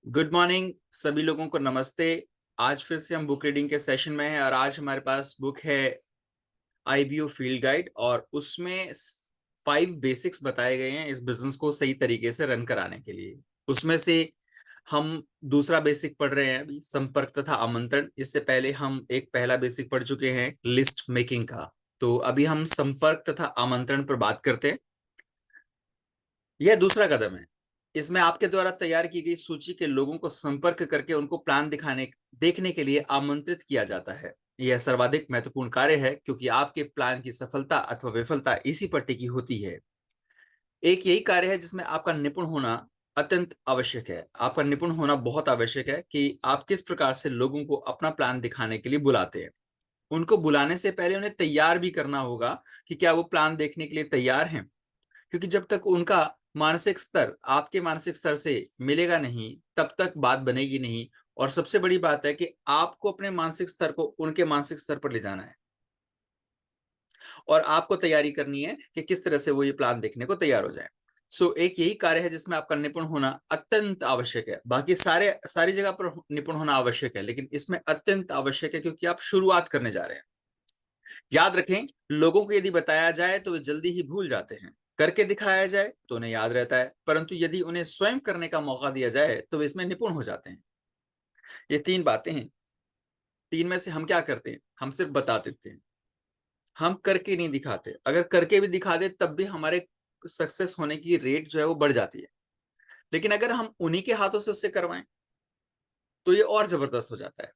Good morning सभी लोगों को नमस्ते। आज फिर से हम बुक रीडिंग के सेशन में हैं और आज हमारे पास बुक है आईबीओ फील्ड गाइड और उसमें 5 बेसिक्स बताए गए हैं इस बिजनेस को सही तरीके से रन कराने के लिए। उसमें से हम दूसरा बेसिक पढ़ रहे हैं अभी, संपर्क तथा आमंत्रण। इससे पहले हम एक पहला बेसिक पढ़ चुके हैं लिस्ट मेकिंग का। तो अभी हम संपर्क तथा आमंत्रण पर बात करते हैं। यह दूसरा कदम है। इसमें आपके द्वारा तैयार की गई सूची के लोगों को संपर्क करके उनको प्लान देखने के लिए आमंत्रित किया जाता है। यह सर्वाधिक महत्वपूर्ण कार्य है क्योंकि आपके प्लान की सफलता अथवा विफलता इसी पर टिकी होती है। एक यही कार्य है जिसमें आपका निपुण होना अत्यंत आवश्यक है। आपका निपुण होना बहुत आवश्यक है कि आप किस प्रकार से लोगों को अपना प्लान दिखाने के लिए बुलाते हैं। उनको बुलाने से पहले उन्हें तैयार भी करना होगा कि क्या वो प्लान देखने के लिए तैयार हैं। क्योंकि जब तक उनका मानसिक स्तर आपके मानसिक स्तर से मिलेगा नहीं, तब तक बात बनेगी नहीं। और सबसे बड़ी बात है कि आपको अपने मानसिक स्तर को उनके मानसिक स्तर पर ले जाना है और आपको तैयारी करनी है कि किस तरह से वो ये प्लान देखने को तैयार हो जाए। एक यही कार्य है जिसमें आपका निपुण होना अत्यंत आवश्यक है। बाकी सारी जगह पर निपुण होना आवश्यक है, लेकिन इसमें अत्यंत आवश्यक है क्योंकि आप शुरुआत करने जा रहे हैं। याद रखें, लोगों को यदि बताया जाए तो वे जल्दी ही भूल जाते हैं, करके दिखाया जाए तो उन्हें याद रहता है, परंतु यदि उन्हें स्वयं करने का मौका दिया जाए तो वे इसमें निपुण हो जाते हैं। ये 3 बातें हैं। 3 में से हम क्या करते हैं? हम सिर्फ बता देते हैं, हम करके नहीं दिखाते। अगर करके भी दिखा दे तब भी हमारे सक्सेस होने की रेट जो है वो बढ़ जाती है। लेकिन अगर हम उन्हीं के हाथों से उससे करवाएं तो ये और जबरदस्त हो जाता है।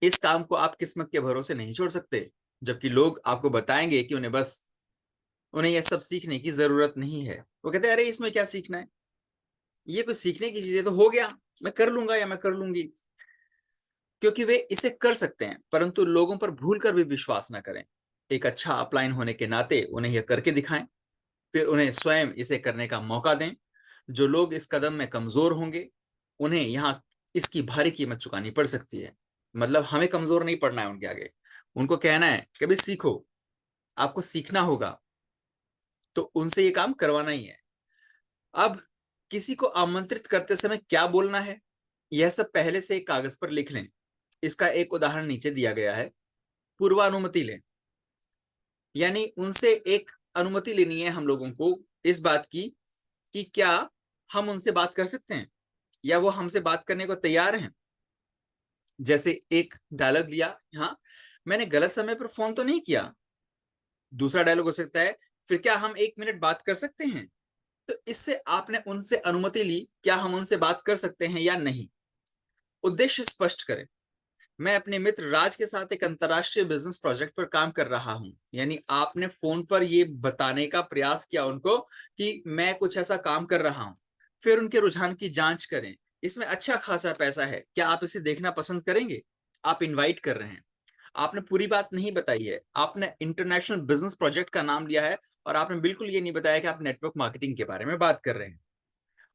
इस काम को आप किस्मत के भरोसे नहीं छोड़ सकते। जबकि लोग आपको बताएंगे कि उन्हें यह सब सीखने की जरूरत नहीं है। वो कहते हैं अरे इसमें क्या सीखना है, ये कुछ सीखने की चीज है, तो हो गया, मैं कर लूंगा या मैं कर लूंगी। क्योंकि वे इसे कर सकते हैं, परंतु लोगों पर भूल कर भी विश्वास ना करें। एक अच्छा अपलाइन होने के नाते उन्हें यह करके दिखाएं, फिर उन्हें स्वयं इसे करने का मौका दें। जो लोग इस कदम में कमजोर होंगे उन्हें यहाँ इसकी भारी कीमत चुकानी पड़ सकती है। मतलब हमें कमजोर नहीं पड़ना है उनके आगे। उनको कहना है कि भाई सीखो, आपको सीखना होगा, तो उनसे ये काम करवाना ही है। अब किसी को आमंत्रित करते समय क्या बोलना है, यह सब पहले से एक कागज पर लिख लें। इसका एक उदाहरण नीचे दिया गया है। पूर्वानुमति लें, यानी उनसे एक अनुमति लेनी है हम लोगों को इस बात की कि क्या हम उनसे बात कर सकते हैं या वो हमसे बात करने को तैयार हैं। जैसे एक डायलॉग लिया, हाँ मैंने गलत समय पर फोन तो नहीं किया। दूसरा डायलॉग हो सकता है, फिर क्या हम 1 मिनट बात कर सकते हैं। तो इससे आपने उनसे अनुमति ली, क्या हम उनसे बात कर सकते हैं या नहीं। उद्देश्य स्पष्ट करें। मैं अपने मित्र राज के साथ एक अंतरराष्ट्रीय बिजनेस प्रोजेक्ट पर काम कर रहा हूं। यानी आपने फोन पर ये बताने का प्रयास किया उनको कि मैं कुछ ऐसा काम कर रहा हूं। फिर उनके रुझान की जांच करें। इसमें अच्छा खासा पैसा है, क्या आप इसे देखना पसंद करेंगे। आप इनवाइट कर रहे हैं, आपने पूरी बात नहीं बताई है। आपने इंटरनेशनल बिजनेस प्रोजेक्ट का नाम लिया है और आपने बिल्कुल ये नहीं बताया कि आप नेटवर्क मार्केटिंग के बारे में बात कर रहे हैं।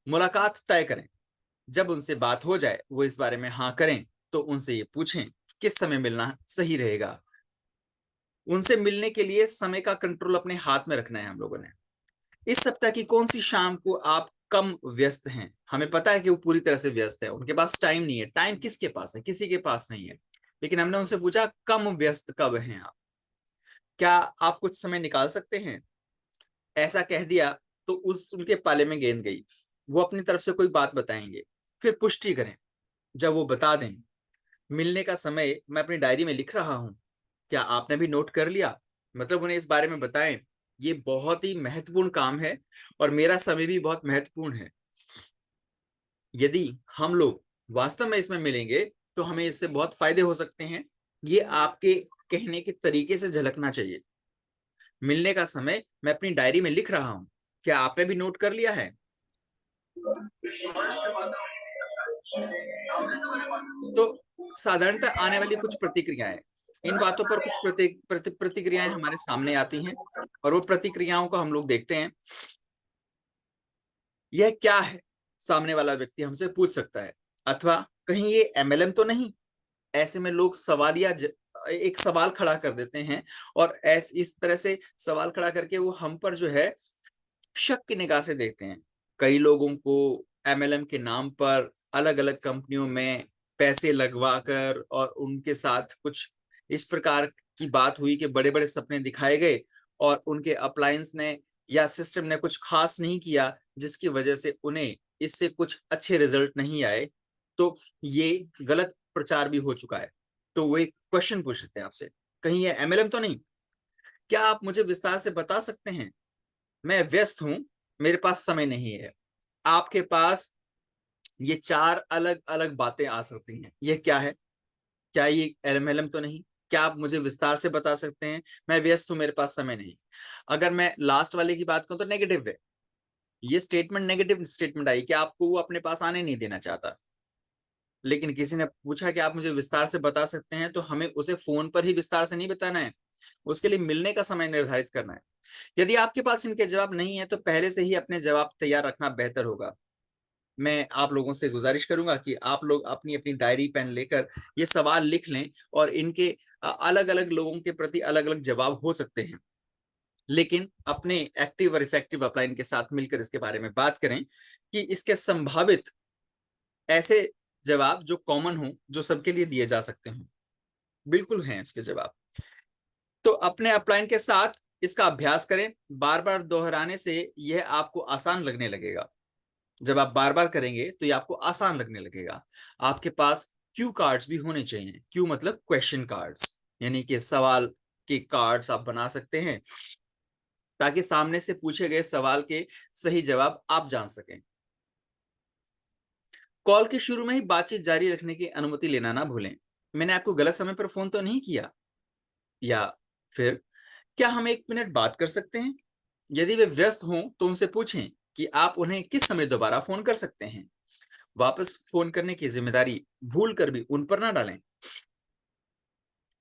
मुलाकात तय करें। जब उनसे बात हो जाए, वो इस बारे में हाँ करें, तो उनसे ये पूछें किस समय मिलना सही रहेगा। उनसे मिलने के लिए समय का कंट्रोल अपने हाथ में रखना है हम लोगों ने। इस सप्ताह की कौन सी शाम को आप कम व्यस्त हैं। हमें पता है कि वो पूरी तरह से व्यस्त है, उनके पास टाइम नहीं है। टाइम किसके पास है? किसी के पास नहीं है। लेकिन हमने उनसे पूछा कम व्यस्त कब हैं आप, क्या आप कुछ समय निकाल सकते हैं। ऐसा कह दिया तो उस उनके पाले में गेंद गई। वो अपनी तरफ से कोई बात बताएंगे, फिर पुष्टि करें। जब वो बता दें मिलने का समय मैं अपनी डायरी में लिख रहा हूं, क्या आपने भी नोट कर लिया। मतलब उन्हें इस बारे में बताएं, ये बहुत ही महत्वपूर्ण काम है और मेरा समय भी बहुत महत्वपूर्ण है। यदि हम लोग वास्तव में इसमें मिलेंगे तो हमें इससे बहुत फायदे हो सकते हैं। ये आपके कहने के तरीके से झलकना चाहिए। मिलने का समय मैं अपनी डायरी में लिख रहा हूं, क्या आपने भी नोट कर लिया है। तो साधारणतः आने वाली कुछ प्रतिक्रियाएं, इन बातों पर कुछ प्रतिक्रियाएं हमारे सामने आती हैं और वो प्रतिक्रियाओं को हम लोग देखते हैं। यह क्या है, सामने वाला व्यक्ति हमसे पूछ सकता है। अथवा कहीं ये एमएलएम तो नहीं। ऐसे में लोग एक सवाल खड़ा कर देते हैं और इस तरह से सवाल खड़ा करके वो हम पर जो है शक की निगाह से देखते हैं। कई लोगों को एमएलएम के नाम पर अलग अलग कंपनियों में पैसे लगवा कर और उनके साथ कुछ इस प्रकार की बात हुई कि बड़े बड़े सपने दिखाए गए और उनके अप्लायंस ने या सिस्टम ने कुछ खास नहीं किया, जिसकी वजह से उन्हें इससे कुछ अच्छे रिजल्ट नहीं आए। तो ये गलत प्रचार भी हो चुका है। तो वो एक क्वेश्चन पूछ सकते हैं आपसे, कहीं ये एमएलएम तो नहीं? क्या आप मुझे विस्तार से बता सकते हैं? मैं व्यस्त हूं, मेरे पास समय नहीं है। आपके पास ये 4 अलग-अलग बातें आ सकती हैं। ये क्या है? क्या ये एमएलएम तो नहीं? क्या आप मुझे विस्तार से बता सकते हैं? मैं व्यस्त हूँ, मेरे पास समय नहीं। अगर मैं लास्ट वाले की बात करूँ तो नेगेटिव है। ये स्टेटमेंट नेगेटिव स्टेटमेंट आई कि आपको वो अपने पास आने नहीं देना चाहता। लेकिन किसी ने पूछा कि आप मुझे विस्तार से बता सकते हैं, तो हमें उसे फ़ोन पर ही विस्तार से नहीं बताना है। उसके लिए मिलने का समय निर्धारित करना है। यदि आपके पास इनके जवाब नहीं है, तो पहले से ही अपने जवाब तैयार रखना बेहतर होगा। मैं आप लोगों से गुज़ारिश करूँगा कि आप लोग अपनी-अपनी डायरी पेन लेकर ये सवाल लिख लें और इनके अलग-अलग लोगों के प्रति अलग-अलग जवाब हो सकते हैं। लेकिन अपने एक्टिव और इफेक्टिव अपलाइन के साथ मिलकर इसके बारे में बात करें कि इसके संभावित ऐसे जवाब जो कॉमन हों, जो सबके लिए दिए जा सकते हों। बिल्कुल हैं इसके जवाब। तो अपने अपलाइन के साथ इसका अभ्यास करें। बार-बार दोहराने से यह आपको आसान लगने लगेगा। जब आप बार-बार करेंगे तो ये आपको आसान लगने लगेगा। आपके पास क्यू कार्ड्स भी होने चाहिए। क्यू मतलब क्वेश्चन कार्ड्स, यानी कि सवाल के कार्ड्स आप बना सकते हैं ताकि सामने से पूछे गए सवाल के सही जवाब आप जान सकें। कॉल के शुरू में ही बातचीत जारी रखने की अनुमति लेना ना भूलें। मैंने आपको गलत समय पर फोन तो नहीं किया? या फिर क्या हम 1 मिनट बात कर सकते हैं? यदि वे व्यस्त हों तो उनसे पूछें कि आप उन्हें किस समय दोबारा फोन कर सकते हैं। वापस फोन करने की जिम्मेदारी भूल कर भी उन पर ना डालें।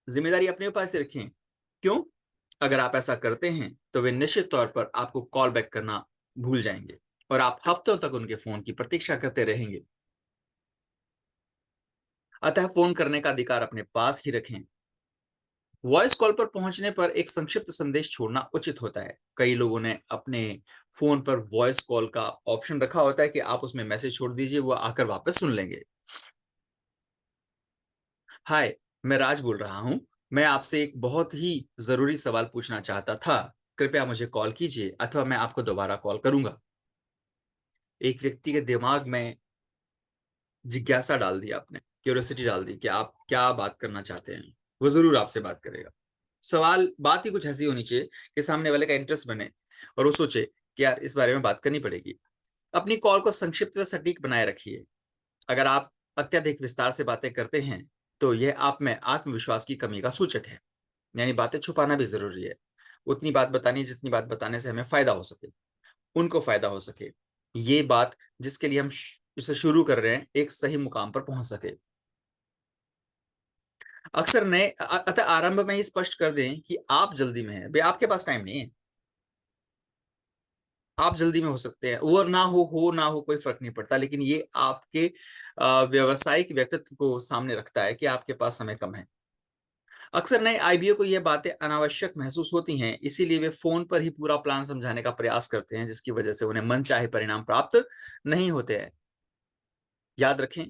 जिम्मेदारी अपने पास से रखें। क्यों? अगर आप ऐसा करते हैं तो वे निश्चित तौर पर आपको कॉल बैक करना भूल जाएंगे और आप हफ्तों तक उनके फोन की प्रतीक्षा करते रहेंगे। अतः फोन करने का अधिकार अपने पास ही रखें। वॉइस कॉल पर पहुंचने पर एक संक्षिप्त संदेश छोड़ना उचित होता है। कई लोगों ने अपने फोन पर वॉइस कॉल का ऑप्शन रखा होता है कि आप उसमें मैसेज छोड़ दीजिए, वो आकर वापस सुन लेंगे। हाय, मैं राज बोल रहा हूँ। मैं आपसे एक बहुत ही ज़रूरी सवाल पूछना चाहता था। कृपया मुझे कॉल कीजिए अथवा मैं आपको दोबारा कॉल करूँगा। एक व्यक्ति के दिमाग में जिज्ञासा डाल दी आपने, क्यूरियोसिटी डाल दी कि आप क्या बात करना चाहते हैं। वो ज़रूर आपसे बात करेगा। बात ही कुछ ऐसी होनी चाहिए कि सामने वाले का इंटरेस्ट बने और वो सोचे कि यार इस बारे में बात करनी पड़ेगी। अपनी कॉल को संक्षिप्त व सटीक बनाए रखिए। अगर आप अत्यधिक विस्तार से बातें करते हैं, तो यह आप में आत्मविश्वास की कमी का सूचक है। यानी बातें छुपाना भी ज़रूरी है। उतनी बात बतानी जितनी बात बताने से हमें फ़ायदा हो सके, उनको फ़ायदा हो सके। ये बात जिसके लिए हम इसे शुरू कर रहे हैं, एक सही मुकाम पर पहुँच सके। अक्सर अतः आरंभ में ही स्पष्ट कर दें कि आप जल्दी में हैं। भई आपके पास टाइम नहीं है। आप जल्दी में हो सकते हैं। वो ना हो कोई फ़र्क नहीं पड़ता, लेकिन ये आपके व्यावसायिक व्यक्तित्व को सामने रखता है कि आपके पास समय कम है। अक्सर नए आईबीओ को ये बातें अनावश्यक महसूस होती हैं, इसीलिए वे फ़ोन पर ही पूरा प्लान समझाने का प्रयास करते हैं, जिसकी वजह से उन्हें मनचाहे परिणाम प्राप्त नहीं होते हैं। याद रखें,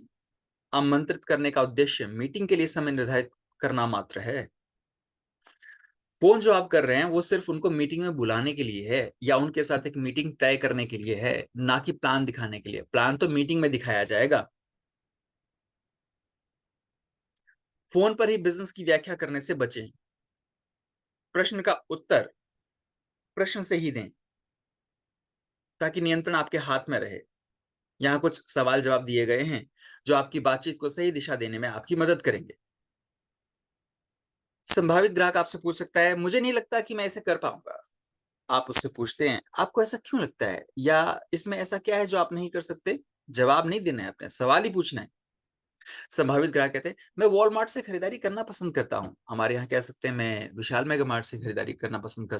आमंत्रित करने का उद्देश्य मीटिंग के लिए समय निर्धारित करना मात्र है। फ़ोन जो आप कर रहे हैं, वो सिर्फ़ उनको मीटिंग में बुलाने के लिए है या उनके साथ एक मीटिंग तय करने के लिए है, ना कि प्लान दिखाने के लिए। प्लान तो मीटिंग में दिखाया जाएगा। फ़ोन पर ही बिज़नेस की व्याख्या करने से बचें। प्रश्न का उत्तर प्रश्न से ही दें, ताकि नियंत्रण आपके हाथ में रहे। यहाँ कुछ सवाल जवाब दिए गए हैं, जो आपकी बातचीत को सही दिशा देने में आपकी मदद करेंगे। संभावित ग्राहक आपसे पूछ सकता है, मुझे नहीं लगता कि मैं इसे कर पाऊँगा। आप उससे पूछते हैं, आपको ऐसा क्यों लगता है? या इसमें ऐसा क्या है जो आप नहीं कर सकते? जवाब नहीं देना है आपने, सवाल ही पूछना है। संभावित ग्राहक कहते हैं, मैं वॉलमार्ट से खरीदारी करना पसंद करता हूँ। हमारे यहाँ कह सकते हैं, मैं विशाल मेगा मार्ट से खरीदारी करना पसंद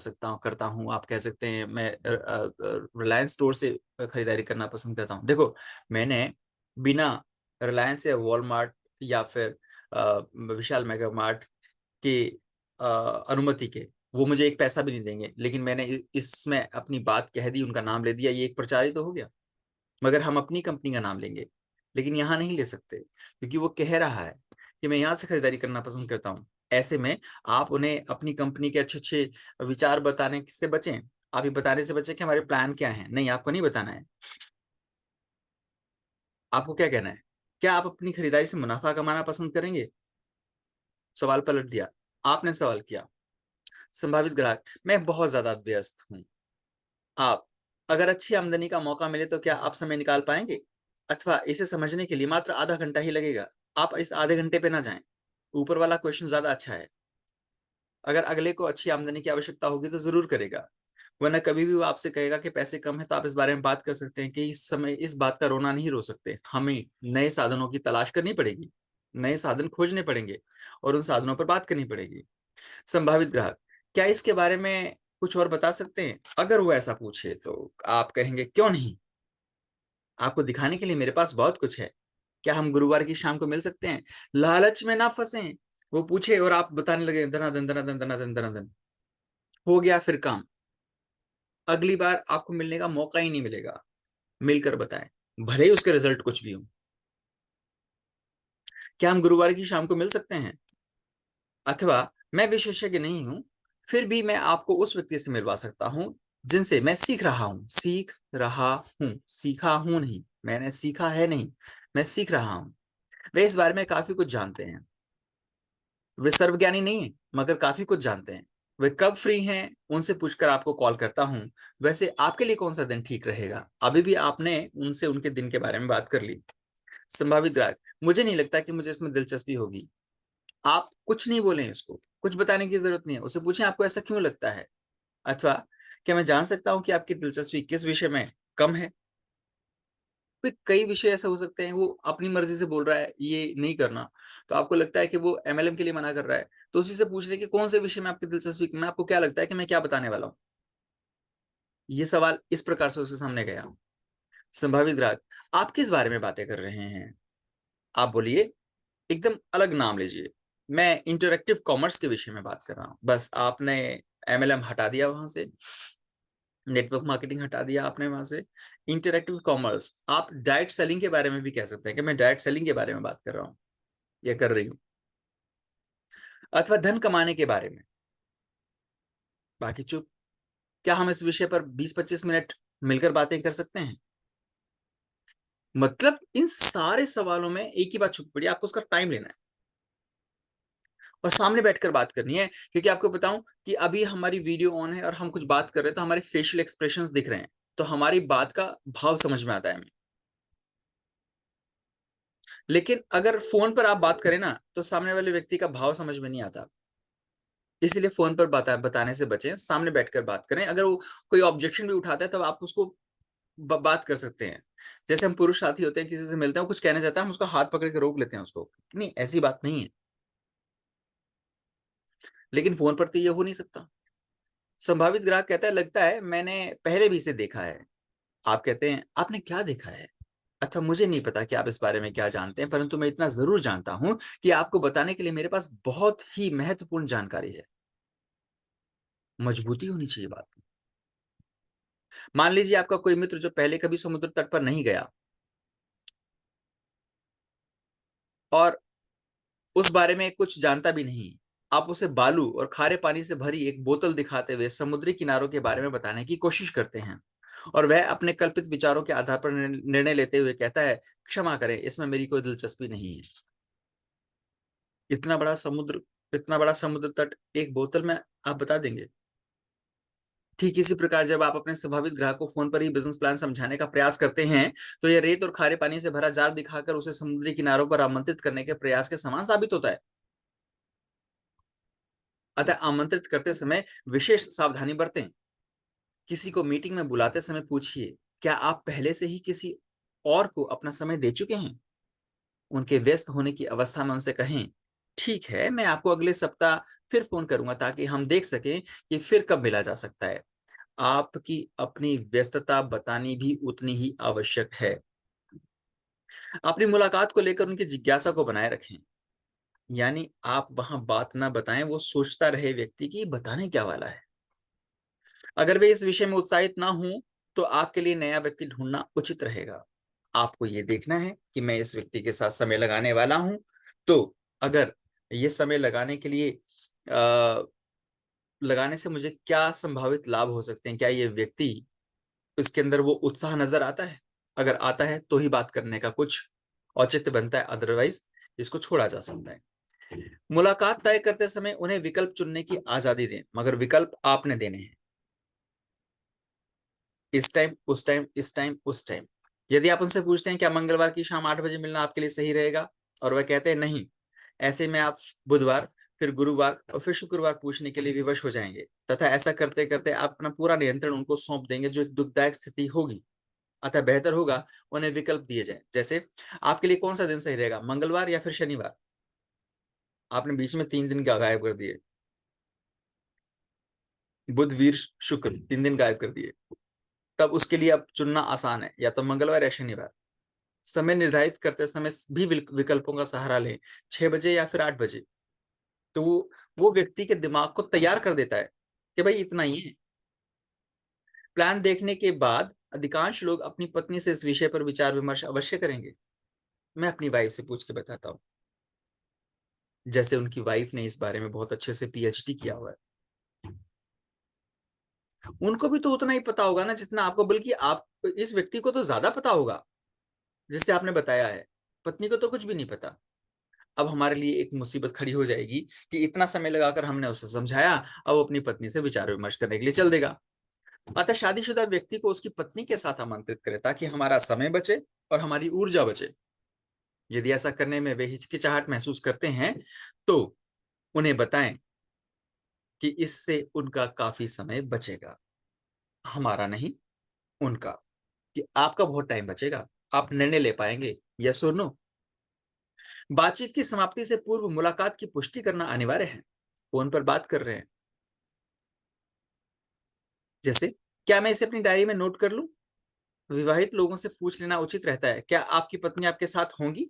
करता हूँ। आप कह सकते हैं, मैं रिलायंस स्टोर से खरीदारी करना पसंद करता हूँ। देखो, मैंने बिना रिलायंस या वॉलमार्ट या फिर विशाल मेगा मार्ट की अनुमति के, वो मुझे एक पैसा भी नहीं देंगे। लेकिन मैंने इसमें अपनी बात कह दी, उनका नाम ले दिया, ये एक प्रचार ही तो हो गया। मगर हम अपनी कंपनी का नाम लेंगे। लेकिन यहाँ नहीं ले सकते, क्योंकि वो कह रहा है कि मैं यहाँ से खरीदारी करना पसंद करता हूँ। ऐसे में आप उन्हें अपनी कंपनी के अच्छे-अच्छे विचार बताने से बचें। आप ये बताने से बचें कि हमारे प्लान क्या हैं। नहीं, आपको नहीं बताना है। आपको क्या कहना है? क्या आप अपनी खरीदारी से मुनाफ़ा कमाना पसंद करेंगे? सवाल पलट दिया। आपने सवाल किया। संभावित ग्राहक, मैं बहुत ज़्यादा व्यस्त हूँ। आप, अगर अच्छी आमदनी का मौका मिले तो क्या आप समय निकाल पाएँगे? अथवा इसे समझने के लिए मात्र आधा घंटा ही लगेगा। आप इस आधे घंटे पे ना जाएँ। ऊपर वाला क्वेश्चन ज़्यादा अच्छा है। अगर अगले को अच्छी आमदनी की आवश्यकता होगी तो ज़रूर करेगा। वरना कभी भी वो आपसे कहेगा कि पैसे कम हैं, तो आप इस बारे में बात कर सकते हैं कि इस समय इस बात का रोना नहीं रो सकते। हमें नए साधनों की तलाश करनी पड़ेगी, नए साधन खोजने पड़ेंगे और उन साधनों पर बात करनी पड़ेगी। संभावित ग्राहक, क्या इसके बारे में कुछ और बता सकते हैं? अगर वो ऐसा पूछे तो आप कहेंगे, क्यों नहीं? आपको दिखाने के लिए मेरे पास बहुत कुछ है। क्या हम गुरुवार की शाम को मिल सकते हैं? लालच में ना फँसें। वो पूछे और आप बताने लगे दनादन, दनादन, दनादन, दनादन। हो गया फिर काम। अगली बार आपको मिलने का मौका ही नहीं मिलेगा। मिलकर बताएँ, भले ही उसके रिजल्ट कुछ भी हों। क्या हम गुरुवार की शाम को मिल सकते हैं? अथवा मैं विशेषज्ञ नहीं हूँ, फिर भी मैं आपको उस व्यक्ति से मिलवा सकता हूँ, जिनसे मैं सीख रहा हूँ। सीख रहा हूँ, सीखा हूँ नहीं, मैंने सीखा है नहीं, मैं सीख रहा हूँ। वे इस बारे में काफ़ी कुछ जानते हैं। वे सर्वज्ञानी नहीं हैं, मगर काफ़ी कुछ जानते हैं। वे कब फ्री हैं, उनसे पूछकर आपको कॉल करता हूँ। वैसे आपके लिए कौन-सा दिन ठीक रहेगा? अभी भी आपने उनसे उनके दिन के बारे में बात कर ली। संभावित ग्राहक, मुझे नहीं लगता कि मुझे इसमें दिलचस्पी होगी। आप कुछ नहीं बोलें उसको, कुछ बताने की ज़रूरत नहीं है। उससे पूछें आपको ऐसा क्यों लगता है? अथवा क्या मैं जान सकता हूँ कि आपकी दिलचस्पी किस विषय में कम है? फिर कई विषय ऐसे हो सकते हैं वो अपनी मर्ज़ी से बोल रहा है ये नहीं करना, तो आपको लगता है कि वो एमएलएम के लिए मना कर रहा है, तो उसी से पूछ लें कि कौन से विषय में आपकी दिलचस्पी कम है? आपको क्या लगता है कि मैं क्या बताने वाला हूँ? ये सवाल इस प्रकार से उसके सामने गया। संभावित ग्राहक, आप किस बारे में बातें कर रहे हैं? आप बोलिए, एकदम अलग नाम लीजिए। मैं इंटरैक्टिव कॉमर्स के विषय में बात कर रहा हूँ। बस आपने एमएलएम हटा दिया वहाँ से, नेटवर्क मार्केटिंग हटा दिया आपने वहाँ से। इंटरैक्टिव कॉमर्स, आप डायरेक्ट सेलिंग के बारे में भी कह सकते हैं कि मैं डायरेक्ट सेलिंग के बारे में बात कर रहा हूँ या कर रही हूँ। अथवा धन कमाने के बारे में। बाकी चुप। क्या हम इस विषय पर 20-25 मिनट मिलकर बातें कर सकते हैं? मतलब इन सारे सवालों में एक ही बात छुपी पड़ी है, आपको उसका टाइम लेना है और सामने बैठकर बात करनी है, क्योंकि आपको बताऊं कि अभी हमारी वीडियो ऑन है और हम कुछ बात कर रहे हैं तो हमारे फेशियल एक्सप्रेशंस दिख रहे हैं, तो हमारी बात का भाव समझ में आता है हमें। लेकिन अगर फोन पर आप बात करें ना, तो सामने वाले व्यक्ति का भाव समझ में नहीं आता। इसीलिए फोन पर बताने से बचें, सामने बैठकर बात करें। अगर वो कोई ऑब्जेक्शन भी उठाता है, तब आप उसको बात कर सकते हैं। जैसे हम पुरुष साथी होते हैं, किसी से मिलते हैं, वो कुछ कहना चाहता है, हम उसका हाथ पकड़ के रोक लेते हैं उसको। नहीं, ऐसी बात नहीं है। लेकिन फोन पर तो ये हो नहीं सकता। संभावित ग्राहक कहता है, लगता है मैंने पहले भी इसे देखा है। आप कहते हैं, आपने क्या देखा है? अच्छा, मुझे नहीं पता कि आप इस बारे में क्या जानते हैं, परंतु मैं इतना ज़रूर जानता हूँ कि आपको बताने के लिए मेरे पास बहुत ही महत्वपूर्ण जानकारी है। मजबूती होनी चाहिए बात में। मान लीजिए आपका कोई मित्र जो पहले कभी समुद्र तट पर नहीं गया और उस बारे में कुछ जानता भी नहीं। आप उसे बालू और खारे पानी से भरी एक बोतल दिखाते हुए समुद्री किनारों के बारे में बताने की कोशिश करते हैं और वह अपने कल्पित विचारों के आधार पर निर्णय लेते हुए कहता है, क्षमा करें, इसमें मेरी कोई दिलचस्पी नहीं है। इतना बड़ा समुद्र, इतना बड़ा समुद्र तट एक बोतल में आप बता देंगे। ठीक इसी प्रकार जब आप अपने संभावित ग्राहक को फोन पर ही बिजनेस प्लान समझाने का प्रयास करते हैं, तो यह रेत और खारे पानी से भरा जार दिखाकर उसे समुद्री किनारों पर आमंत्रित करने के प्रयास के समान साबित होता है। अतः आमंत्रित करते समय विशेष सावधानी बरतें। किसी को मीटिंग में बुलाते समय पूछिए, क्या आप पहले से ही किसी और को अपना समय दे चुके हैं? उनके व्यस्त होने की अवस्था में उनसे कहें, ठीक है, मैं आपको अगले सप्ताह फिर फोन करूंगा ताकि हम देख सकें कि फिर कब मिला जा सकता है। आपकी अपनी व्यस्तता बतानी भी उतनी ही आवश्यक है। अपनी मुलाकात को लेकर उनकी जिज्ञासा को बनाए रखें। यानी आप वहां बात ना बताएं, वो सोचता रहे व्यक्ति की बताने क्या वाला है। अगर वे इस विषय में उत्साहित ना हों, तो आपके लिए नया व्यक्ति ढूंढना उचित रहेगा। आपको ये देखना है कि मैं इस व्यक्ति के साथ समय लगाने वाला हूं, तो अगर ये समय लगाने के लिए लगाने से मुझे क्या संभावित लाभ हो सकते हैं, क्या ये व्यक्ति, इसके अंदर वो उत्साह नजर आता है? अगर आता है तो ही बात करने का कुछ औचित्य बनता है, अदरवाइज इसको छोड़ा जा सकता है। मुलाकात तय करते समय उन्हें विकल्प चुनने की आजादी दें, मगर विकल्प आपने देने हैं। इस टाइम, उस टाइम, इस टाइम, उस टाइम। यदि आप उनसे पूछते हैं क्या मंगलवार की शाम 8 बजे मिलना आपके लिए सही रहेगा, और वह कहते हैं नहीं, ऐसे में आप बुधवार, फिर गुरुवार और फिर शुक्रवार पूछने के लिए विवश हो जाएंगे, तथा ऐसा करते करते आप अपना पूरा नियंत्रण उनको सौंप देंगे, जो एक दुखदायक स्थिति होगी। अतः बेहतर होगा उन्हें विकल्प दिए जाए। जैसे आपके लिए कौन सा दिन सही रहेगा, मंगलवार या फिर शनिवार? आपने बीच में 3 दिन का गायब कर दिए, बुध वीर शुक्र 3 दिन गायब कर दिए। तब उसके लिए अब चुनना आसान है, या तो मंगलवार या शनिवार। समय निर्धारित करते समय भी विकल्पों का सहारा लें, 6 बजे या फिर 8 बजे। तो वो व्यक्ति के दिमाग को तैयार कर देता है कि भाई इतना ही है। प्लान देखने के बाद अधिकांश लोग अपनी पत्नी से इस विषय पर विचार विमर्श अवश्य करेंगे। मैं अपनी वाइफ से पूछ के बताता हूँ, जैसे उनकी वाइफ ने इस बारे में बहुत अच्छे से पीएचडी किया हुआ है। उनको भी तो उतना ही पता होगा ना जितना आपको, बल्कि आप इस व्यक्ति को तो ज्यादा पता होगा जिससे आपने बताया है। पत्नी को तो कुछ भी नहीं पता। अब हमारे लिए एक मुसीबत खड़ी हो जाएगी कि इतना समय लगाकर हमने उसे समझाया, अब वो अपनी पत्नी से विचार विमर्श करने के लिए चल देगा। अतः शादीशुदा व्यक्ति को उसकी पत्नी के साथ आमंत्रित करे, ताकि हमारा समय बचे और हमारी ऊर्जा बचे। यदि ऐसा करने में वे हिचकिचाहट महसूस करते हैं, तो उन्हें बताएं कि इससे उनका काफी समय बचेगा, हमारा नहीं, उनका। कि आपका बहुत टाइम बचेगा, आप निर्णय ले पाएंगे, यस और नो। बातचीत की समाप्ति से पूर्व मुलाकात की पुष्टि करना अनिवार्य है। फोन पर बात कर रहे हैं, जैसे क्या मैं इसे अपनी डायरी में नोट कर लूं? विवाहित लोगों से पूछ लेना उचित रहता है, क्या आपकी पत्नी आपके साथ होंगी?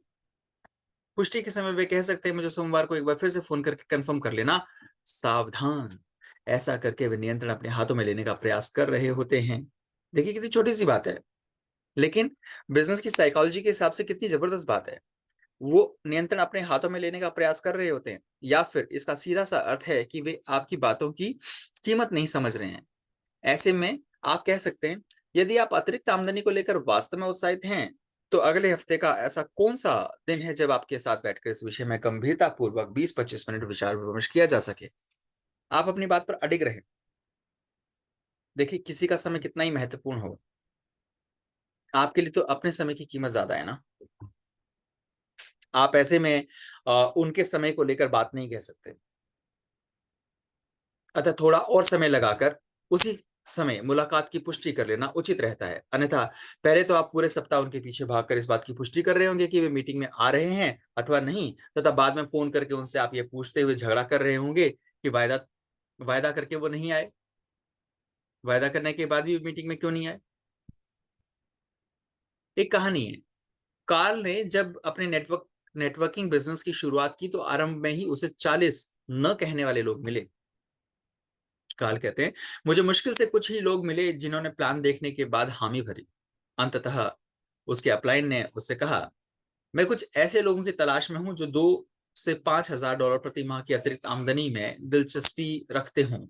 पुष्टि के समय वे कह सकते हैं मुझे सोमवार को एक बार फिर से फोन करके कंफर्म कर लेना। सावधान, ऐसा करके वे नियंत्रण अपने हाथों में लेने का प्रयास कर रहे होते हैं। देखिए कितनी छोटी सी बात है, लेकिन बिजनेस की साइकोलॉजी के हिसाब से कितनी जबरदस्त बात है। वो नियंत्रण अपने हाथों में लेने का प्रयास कर रहे होते हैं, या फिर इसका सीधा सा अर्थ है कि वे आपकी बातों की कीमत नहीं समझ रहे हैं। ऐसे में आप कह सकते हैं, यदि आप अतिरिक्त आमदनी को लेकर वास्तव में उत्साहित हैं, तो अगले हफ्ते का ऐसा कौन सा दिन है जब आपके साथ बैठकर इस विषय में गंभीरता पूर्वक 20-25 मिनट विचार विमर्श किया जा सके। आप अपनी बात पर अडिग रहें। देखिए किसी का समय कितना ही महत्वपूर्ण हो, आपके लिए तो अपने समय की कीमत ज्यादा है ना। आप ऐसे में उनके समय को लेकर बात नहीं कह सकते। अतः थोड़ा और समय लगाकर उसी समय मुलाकात की पुष्टि कर लेना उचित रहता है। अन्यथा पहले तो आप पूरे सप्ताह उनके पीछे भागकर इस बात की पुष्टि कर रहे होंगे कि वे मीटिंग में आ रहे हैं अथवा नहीं, तथा बाद में फोन करके उनसे आप ये पूछते हुए झगड़ा कर रहे होंगे कि वायदा वायदा करके वो नहीं आए, वायदा करने के बाद भी मीटिंग में क्यों नहीं आए। एक कहानी है, कार्ल ने जब अपने नेटवर्किंग बिजनेस की शुरुआत की, तो आरंभ में ही उसे 40 न कहने वाले लोग मिले। कार्ल कहते हैं, मुझे मुश्किल से कुछ ही लोग मिले जिन्होंने प्लान देखने के बाद हामी भरी। अंततः उसके अपलाइन ने उससे कहा, मैं कुछ ऐसे लोगों की तलाश में हूं जो 2 से 5 हजार डॉलर प्रति माह की अतिरिक्त आमदनी में दिलचस्पी रखते हों।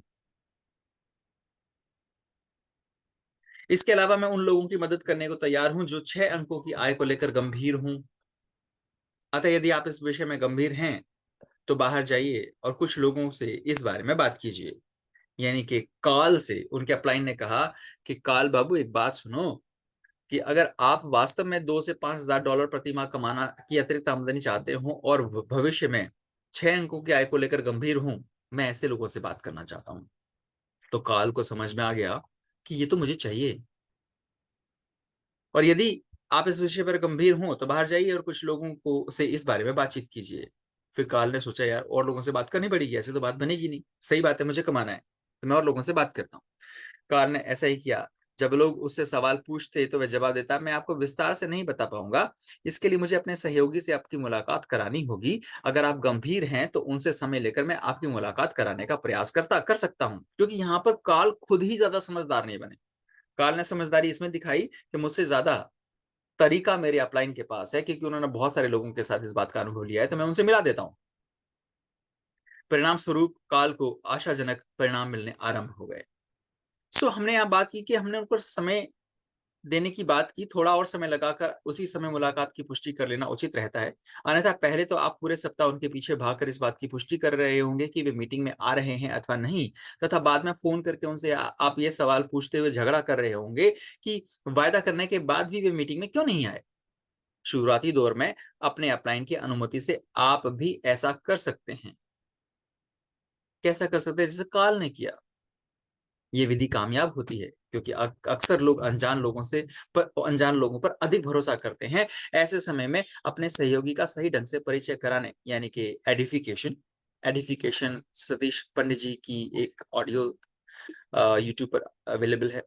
इसके अलावा मैं उन लोगों की मदद करने को तैयार हूं जो 6 अंकों की आय को लेकर गंभीर हूं। अतः यदि आप इस विषय में गंभीर हैं, तो बाहर जाइए और कुछ लोगों से इस बारे में बात कीजिए। यानी कि कार्ल से उनके अपलाइन ने कहा कि कार्ल बाबू एक बात सुनो, कि अगर आप वास्तव में 2 से 5 हजार डॉलर प्रति माह कमाना की अतिरिक्त आमदनी चाहते हो और भविष्य में 6 अंकों की आय को लेकर गंभीर हूं, मैं ऐसे लोगों से बात करना चाहता हूं। तो कार्ल को समझ में आ गया कि ये तो मुझे चाहिए। और यदि आप इस विषय पर गंभीर हो तो बाहर जाइए और कुछ लोगों को से इस बारे में बातचीत कीजिए। फिर कार्ल ने सोचा, यार और लोगों से बात करनी पड़ेगी, ऐसे तो बात बनेगी नहीं। सही बात है, मुझे कमाना है तो मैं और लोगों से बात करता हूँ। कार्ल ने ऐसा ही किया। जब लोग उससे सवाल पूछते तो वह जवाब देता, मैं आपको विस्तार से नहीं बता पाऊंगा, इसके लिए मुझे अपने सहयोगी से आपकी मुलाकात करानी होगी। अगर आप गंभीर हैं तो उनसे समय लेकर मैं आपकी मुलाकात कराने का प्रयास कर सकता हूँ। क्योंकि यहाँ पर कार्ल खुद ही ज्यादा समझदार नहीं बने। कार्ल ने समझदारी इसमें दिखाई कि मुझसे ज्यादा तरीका मेरे अपलाइन के पास है, क्योंकि उन्होंने बहुत सारे लोगों के साथ इस बात का अनुभव लिया है, तो मैं उनसे मिला देता हूँ। परिणाम स्वरूप काल को आशाजनक परिणाम मिलने आरंभ हो गए। हमने यहाँ बात की कि हमने उनको समय देने की बात की, थोड़ा और समय लगाकर उसी समय मुलाकात की पुष्टि कर लेना उचित रहता है। अन्यथा पहले तो आप पूरे सप्ताह उनके पीछे भागकर इस बात की पुष्टि कर रहे होंगे कि वे मीटिंग में आ रहे हैं अथवा नहीं, तथा बाद में फ़ोन करके उनसे आप ये सवाल पूछते हुए झगड़ा कर रहे होंगे कि वायदा करने के बाद भी वे मीटिंग में क्यों नहीं आए? शुरुआती दौर में अपने अपलाइन की अनुमति से आप भी ऐसा कर सकते हैं। कैसा कर सकते हैं? जैसे काल ने किया। ये विधि कामयाब होती है, क्योंकि अक्सर लोग अनजान लोगों पर अधिक भरोसा करते हैं। ऐसे समय में अपने सहयोगी का सही ढंग से परिचय कराने, यानी कि एडिफिकेशन एडिफिकेशन सतीश पंडित जी की एक ऑडियो यूट्यूब पर अवेलेबल है,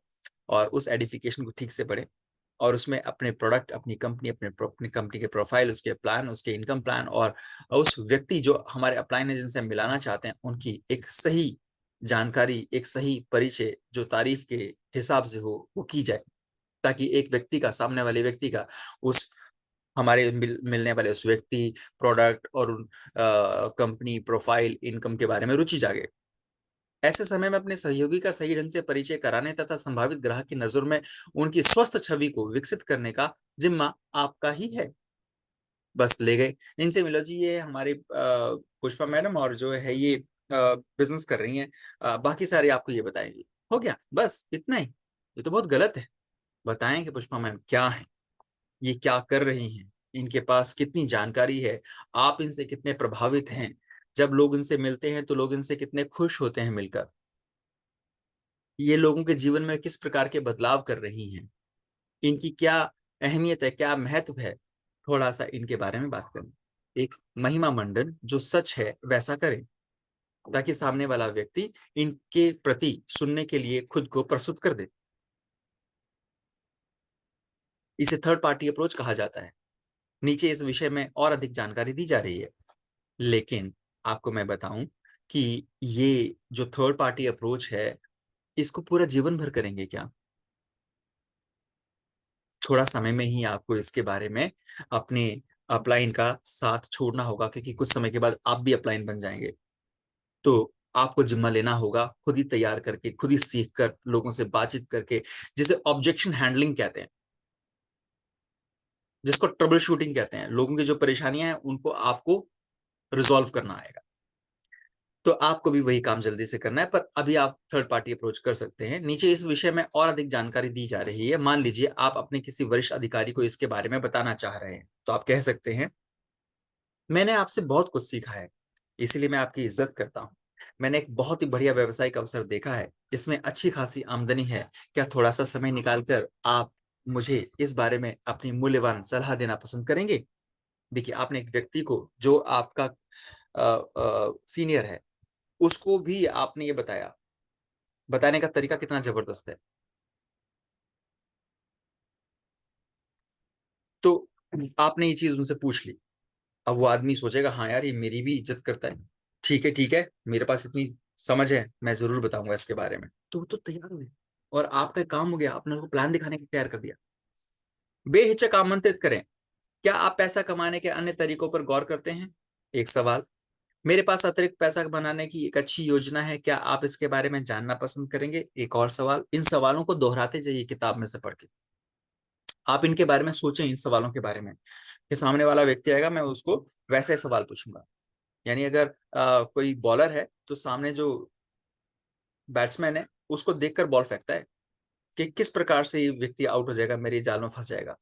और उस एडिफिकेशन को ठीक से पढ़ें, और उसमें अपने प्रोडक्ट, अपनी कंपनी के प्रोफाइल, उसके प्लान, उसके इनकम प्लान, और उस व्यक्ति जो हमारे अपलाइन है जिनसे हम मिलाना चाहते हैं, उनकी एक सही जानकारी, एक सही परिचय जो तारीफ के हिसाब से हो, वो की जाए, ताकि एक व्यक्ति का, सामने वाले व्यक्ति का, उस हमारे मिलने वाले उस व्यक्ति, प्रोडक्ट और कंपनी, प्रोफाइल, इनकम के बारे में रुचि जागे। ऐसे समय में अपने सहयोगी का सही ढंग से परिचय कराने तथा संभावित ग्राहक की नजर में उनकी स्वस्थ छवि को विकसित करने का जिम्मा आपका ही है। बस ले गए, इनसे मिलो जी, ये हमारी पुष्पा मैडम, और जो है ये बिजनेस कर रही हैं, बाकी सारे आपको ये बताएंगी। हो गया, बस इतना ही। ये तो बहुत गलत है। बताएं कि पुष्पा मैम क्या है, ये क्या कर रही हैं, इनके पास कितनी जानकारी है, आप इनसे कितने प्रभावित हैं, जब लोग इनसे मिलते हैं तो लोग इनसे कितने खुश होते हैं मिलकर, ये लोगों के जीवन में किस प्रकार के बदलाव कर रही हैं, इनकी क्या अहमियत है, क्या महत्व है, थोड़ा सा इनके बारे में बात करें। एक महिमा मंडन जो सच है वैसा करें, ताकि सामने वाला व्यक्ति इनके प्रति सुनने के लिए खुद को प्रस्तुत कर दे। इसे थर्ड पार्टी अप्रोच कहा जाता है। नीचे इस विषय में और अधिक जानकारी दी जा रही है, लेकिन आपको मैं बताऊं कि ये जो थर्ड पार्टी अप्रोच है, इसको पूरा जीवन भर करेंगे क्या? थोड़ा समय में ही आपको इसके बारे में अपने अपलाइन का साथ छोड़ना होगा, क्योंकि कुछ समय के बाद आप भी अपलाइन बन जाएंगे। तो आपको जिम्मा लेना होगा, खुद ही तैयार करके, खुद ही सीख कर, लोगों से बातचीत करके, जिसे ऑब्जेक्शन हैंडलिंग कहते हैं, जिसको ट्रबल शूटिंग कहते हैं। लोगों की जो परेशानियां हैं उनको आपको रिजॉल्व करना आएगा। तो आपको भी वही काम जल्दी से करना है, पर अभी आप थर्ड पार्टी अप्रोच कर सकते हैं। नीचे इस विषय में और अधिक जानकारी दी जा रही है। मान लीजिए आप अपने किसी वरिष्ठ अधिकारी को इसके बारे में बताना चाह रहे हैं, तो आप कह सकते हैं, मैंने आपसे बहुत कुछ सीखा है, इसीलिए मैं आपकी इज्जत करता हूँ। मैंने एक बहुत ही बढ़िया व्यवसायिक अवसर देखा है, इसमें अच्छी खासी आमदनी है। क्या थोड़ा सा समय निकालकर आप मुझे इस बारे में अपनी मूल्यवान सलाह देना पसंद करेंगे? देखिए, आपने एक व्यक्ति को जो आपका सीनियर है, उसको भी आपने ये बताया। बताने का तरीका कितना जबरदस्त है। तो आपने ये चीज उनसे पूछ ली। अब वो आदमी सोचेगा, हाँ यार, ये मेरी भी इज्जत करता है, ठीक है ठीक है, मेरे पास इतनी समझ है, मैं जरूर बताऊंगा इसके बारे में। तो वो तो तैयार हुए, और आपका काम हो गया, आपने उनको प्लान दिखाने के लिए तैयार कर दिया। बेहिचक आमंत्रित करें, क्या आप पैसा कमाने के अन्य तरीकों पर गौर करते हैं? एक सवाल, मेरे पास अतिरिक्त पैसा बनाने की एक अच्छी योजना है, क्या आप इसके बारे में जानना पसंद करेंगे? एक और सवाल। इन सवालों को दोहराते जाइए किताब में से पढ़ के। आप इनके बारे में सोचें, इन सवालों के बारे में, कि सामने वाला व्यक्ति आएगा, मैं उसको वैसे सवाल पूछूंगा। यानी अगर कोई बॉलर है, तो सामने जो बैट्समैन है उसको देखकर बॉल फेंकता है कि किस प्रकार से ये व्यक्ति आउट हो जाएगा, मेरे जाल में फंस जाएगा।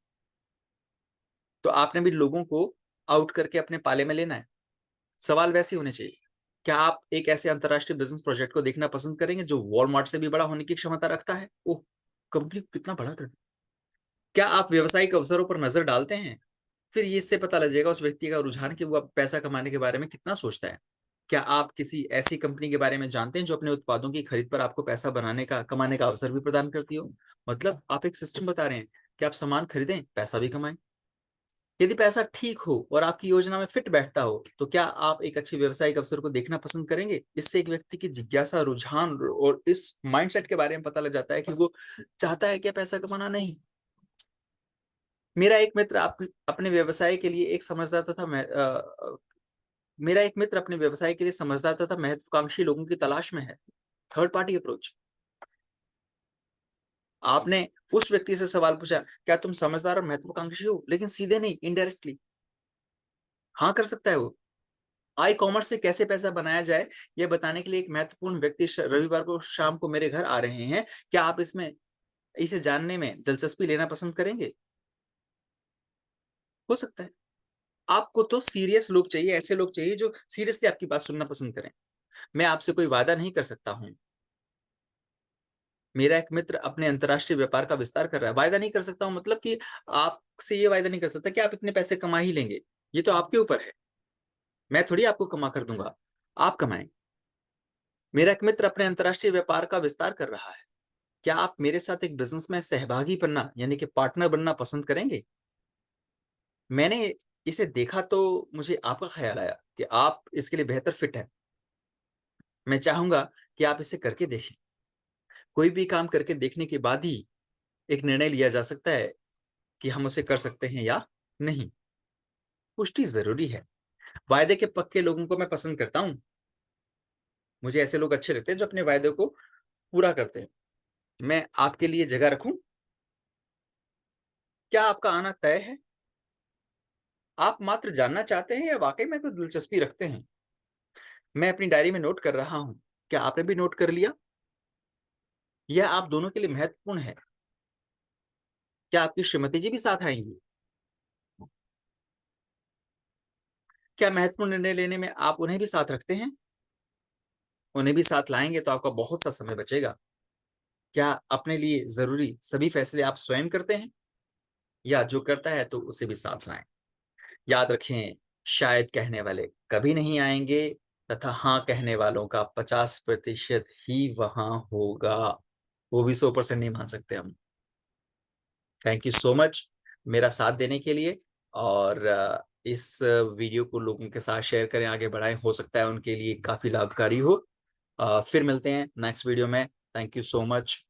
तो आपने भी लोगों को आउट करके अपने पाले में लेना है। सवाल वैसे होने चाहिए। क्या आप एक ऐसे अंतरराष्ट्रीय बिजनेस प्रोजेक्ट को देखना पसंद करेंगे जो वॉलमार्ट से भी बड़ा होने की क्षमता रखता है? ओह, कंपनी कितना बड़ा कर। क्या आप व्यवसायिक अवसरों पर नजर डालते हैं? फिर ये इससे पता लग जाएगा उस व्यक्ति का रुझान कि वो पैसा कमाने के बारे में कितना सोचता है। क्या आप किसी ऐसी कंपनी के बारे में जानते हैं जो अपने उत्पादों की खरीद पर आपको पैसा कमाने का अवसर भी प्रदान करती हो? मतलब आप एक सिस्टम बता रहे हैं कि आप सामान खरीदें, पैसा भी कमाएं। यदि पैसा ठीक हो और आपकी योजना में फिट बैठता हो, तो क्या आप एक अच्छे व्यवसायिक अवसर को देखना पसंद करेंगे? इससे एक व्यक्ति की जिज्ञासा, रुझान और इस माइंडसेट के बारे में पता लग जाता है कि वो चाहता है क्या पैसा कमाना, नहीं। मेरा एक मित्र अपने व्यवसाय के लिए एक समझदार तथा मेरा एक मित्र अपने व्यवसाय के लिए समझदार तथा महत्वाकांक्षी लोगों की तलाश में है। Third party approach. आपने उस व्यक्ति से सवाल पूछा, क्या तुम समझदार और महत्वाकांक्षी हो? लेकिन सीधे नहीं, इनडायरेक्टली। हाँ कर सकता है वो। आई कॉमर्स से कैसे पैसा बनाया जाए, यह बताने के लिए एक महत्वपूर्ण व्यक्ति रविवार को शाम को मेरे घर आ रहे हैं। क्या आप इसे जानने में दिलचस्पी लेना पसंद करेंगे? हो सकता है। आपको तो सीरियस लोग चाहिए, ऐसे लोग चाहिए जो सीरियसली आपकी बात सुनना पसंद करें। मैं आपसे कोई वादा नहीं कर सकता हूं। मेरा एक मित्र अपने अंतर्राष्ट्रीय व्यापार का विस्तार कर रहा है। वायदा नहीं कर सकता हूं मतलब कि आपसे ये वायदा नहीं कर सकता कि आप इतने पैसे कमा ही लेंगे। ये तो आपके ऊपर है। मैं थोड़ी आपको कमा कर दूंगा, आप कमाएं। मेरा एक मित्र अपने अंतर्राष्ट्रीय व्यापार का विस्तार कर रहा है। क्या आप मेरे साथ एक बिजनेस में सहभागी बनना यानी कि पार्टनर बनना पसंद करेंगे? मैंने इसे देखा तो मुझे आपका ख्याल आया कि आप इसके लिए बेहतर फिट हैं। मैं चाहूंगा कि आप इसे करके देखें। कोई भी काम करके देखने के बाद ही एक निर्णय लिया जा सकता है कि हम उसे कर सकते हैं या नहीं। पुष्टि जरूरी है। वायदे के पक्के लोगों को मैं पसंद करता हूं। मुझे ऐसे लोग अच्छे लगते हैं जो अपने वायदे को पूरा करते हैं। मैं आपके लिए जगह रखूं? क्या आपका आना तय है? आप मात्र जानना चाहते हैं या वाकई में कोई दिलचस्पी रखते हैं? मैं अपनी डायरी में नोट कर रहा हूं। क्या आपने भी नोट कर लिया? यह आप दोनों के लिए महत्वपूर्ण है। क्या आपकी श्रीमती जी भी साथ आएंगी? क्या महत्वपूर्ण निर्णय लेने में आप उन्हें भी साथ रखते हैं? उन्हें भी साथ लाएंगे तो आपका बहुत सा समय बचेगा। क्या अपने लिए जरूरी सभी फैसले आप स्वयं करते हैं या जो करता है तो उसे भी साथ लाएं? याद रखें, शायद कहने वाले कभी नहीं आएंगे तथा हाँ कहने वालों का 50% ही वहां होगा। वो भी 100% नहीं मान सकते हम। थैंक यू सो मच मेरा साथ देने के लिए। और इस वीडियो को लोगों के साथ शेयर करें, आगे बढ़ाएं। हो सकता है उनके लिए काफी लाभकारी हो। फिर मिलते हैं नेक्स्ट वीडियो में। Thank you so much.